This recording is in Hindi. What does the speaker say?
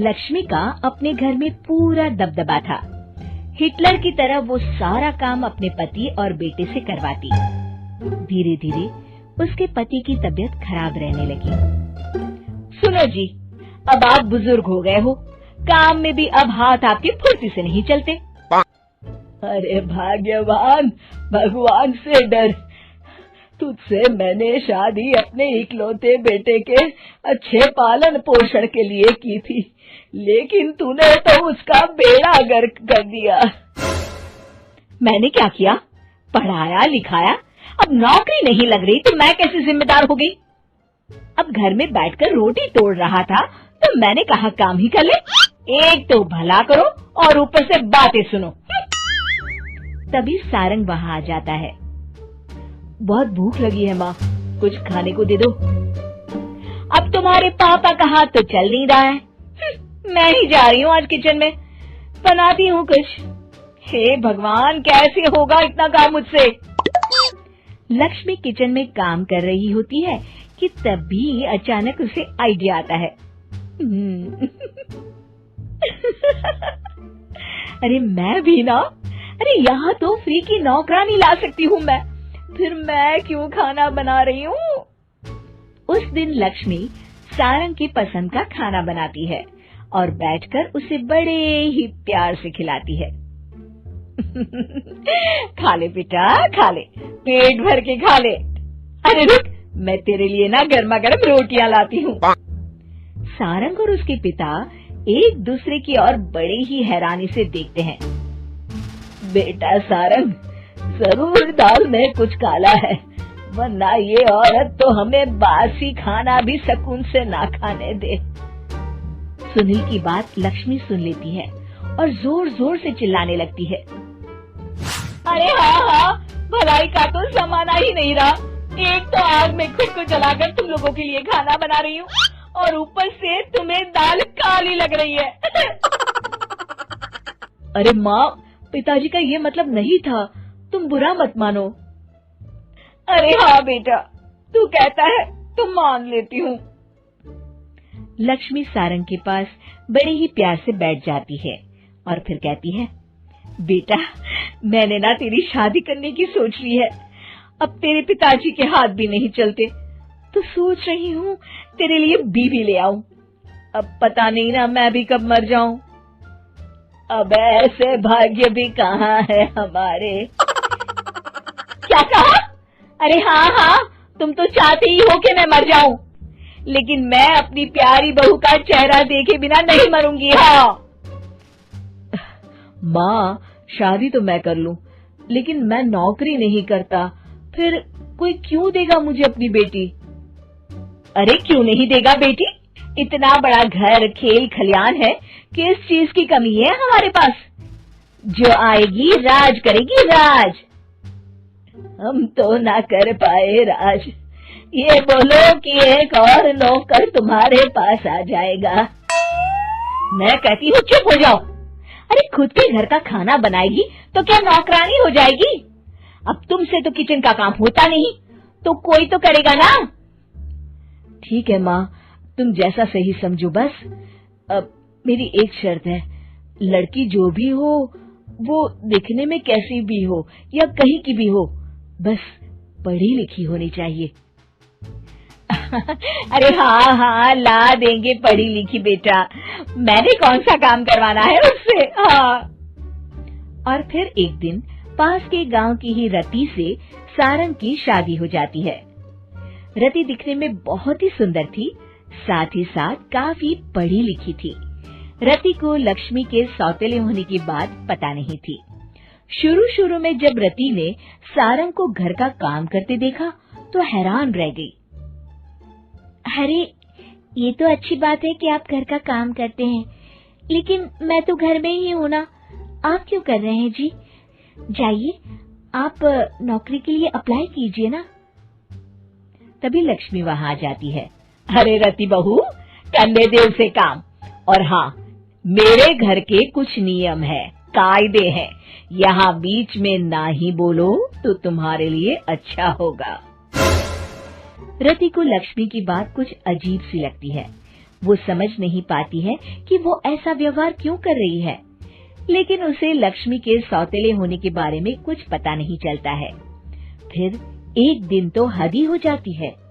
लक्ष्मी का अपने घर में पूरा दबदबा था। हिटलर की तरह वो सारा काम अपने पति और बेटे से करवाती। धीरे धीरे उसके पति की तबीयत खराब रहने लगी। सुनो जी, अब आप बुजुर्ग हो गए हो, काम में भी अब हाथ आपके फुर्ती से नहीं चलते। अरे भाग्यवान, भगवान से डर, तुझसे मैंने शादी अपने इकलौते बेटे के अच्छे पालन पोषण के लिए की थी, लेकिन तूने तो उसका बेड़ा गर्क कर दिया। मैंने क्या किया? पढ़ाया लिखाया, अब नौकरी नहीं लग रही तो मैं कैसे जिम्मेदार हो गई? अब घर में बैठकर रोटी तोड़ रहा था तो मैंने कहा काम ही कर ले। एक तो भला करो और ऊपर से बातें सुनो। तभी सारंग वहां आ जाता है। बहुत भूख लगी है माँ, कुछ खाने को दे दो। अब तुम्हारे पापा का हाथ तो चल नहीं रहा है, मैं ही जा रही हूँ आज किचन में, बनाती हूँ कुछ। हे भगवान, कैसे होगा इतना काम मुझसे? लक्ष्मी किचन में काम कर रही होती है कि तभी अचानक उसे आइडिया आता है। अरे मैं भी ना, अरे यहाँ तो फ्री की नौकरानी ला सकती हूँ मैं, फिर मैं क्यों खाना बना रही हूँ? उस दिन लक्ष्मी सारंग की पसंद का खाना बनाती है और बैठकर उसे बड़े ही प्यार से खिलाती है। खा ले बेटा, खा ले, पेट भर के खा ले। अरे रुक, मैं तेरे लिए ना गर्मा गर्म रोटियां लाती हूँ। सारंग और उसके पिता एक दूसरे की ओर बड़े ही हैरानी से देखते हैं। बेटा सारंग, जरूर दाल में कुछ काला है, वरना ये औरत तो हमें बासी खाना भी सुकून से ना खाने दे। सुनील की बात लक्ष्मी सुन लेती है और जोर जोर से चिल्लाने लगती है। अरे हाँ, भलाई का तो जमाना ही नहीं रहा। एक तो आग में खुद को जलाकर तुम लोगों के लिए खाना बना रही हूँ और ऊपर से तुम्हें दाल काली लग रही है। अरे माँ, पिताजी का ये मतलब नहीं था, तुम बुरा मत मानो। अरे हाँ बेटा, तू कहता है तो मान लेती हूँ। लक्ष्मी सारंग के पास बड़े ही प्यार से बैठ जाती है और फिर कहती है, बेटा मैंने ना तेरी शादी करने की सोच ली है। अब तेरे पिताजी के हाथ भी नहीं चलते, तो सोच रही हूँ तेरे लिए बीवी ले आऊं। अब पता नहीं ना मैं भी कब मर जाऊं। अब ऐसे भाग्य भी कहाँ है हमारे। क्या कहा? अरे हाँ, तुम तो चाहते ही हो कि मैं मर जाऊं, लेकिन मैं अपनी प्यारी बहू का चेहरा देखे बिना नहीं मरूंगी। हाँ माँ, शादी तो मैं कर लूं, लेकिन मैं नौकरी नहीं करता, फिर कोई क्यों देगा मुझे अपनी बेटी? अरे क्यों नहीं देगा बेटी? इतना बड़ा घर, खेल खलियान है, किस चीज की कमी है हमारे पास? जो आएगी राज करेगी, राज। हम तो ना कर पाए राज, ये बोलो कि एक और नौकर तुम्हारे पास आ जाएगा। मैं कहती हूँ चुप हो जाओ। अरे खुद के घर का खाना बनाएगी तो क्या नौकरानी हो जाएगी? अब तुमसे तो किचन का काम होता नहीं, तो कोई तो करेगा ना। ठीक है माँ, तुम जैसा सही समझो बस। अब मेरी एक शर्त है, लड़की जो भी हो वो दिखने में कैसी भी हो या कहीं की भी हो, बस पढ़ी लिखी होनी चाहिए। अरे हाँ, ला देंगे पढ़ी लिखी बेटा, मैंने कौन सा काम करवाना है उससे। हाँ। और फिर एक दिन पास के गांव की ही रति से सारंग की शादी हो जाती है। रति दिखने में बहुत ही सुंदर थी, साथ ही साथ काफी पढ़ी लिखी थी। रति को लक्ष्मी के सौतेले होने की बात पता नहीं थी। शुरू में जब रति ने सारंग को घर का काम करते देखा तो हैरान रह गई। अरे ये तो अच्छी बात है कि आप घर का काम करते हैं, लेकिन मैं तो घर में ही हूँ ना, आप क्यों कर रहे हैं जी? जाइए आप नौकरी के लिए अप्लाई कीजिए ना। तभी लक्ष्मी वहां आ जाती है। अरे रति बहू, करने दे उसे काम। और हाँ, मेरे घर के कुछ नियम है, कायदे हैं, यहाँ बीच में ना ही बोलो तो तुम्हारे लिए अच्छा होगा। रति को लक्ष्मी की बात कुछ अजीब सी लगती है। वो समझ नहीं पाती है कि वो ऐसा व्यवहार क्यों कर रही है, लेकिन उसे लक्ष्मी के सौतेले होने के बारे में कुछ पता नहीं चलता है। फिर एक दिन तो हद ही हो जाती है।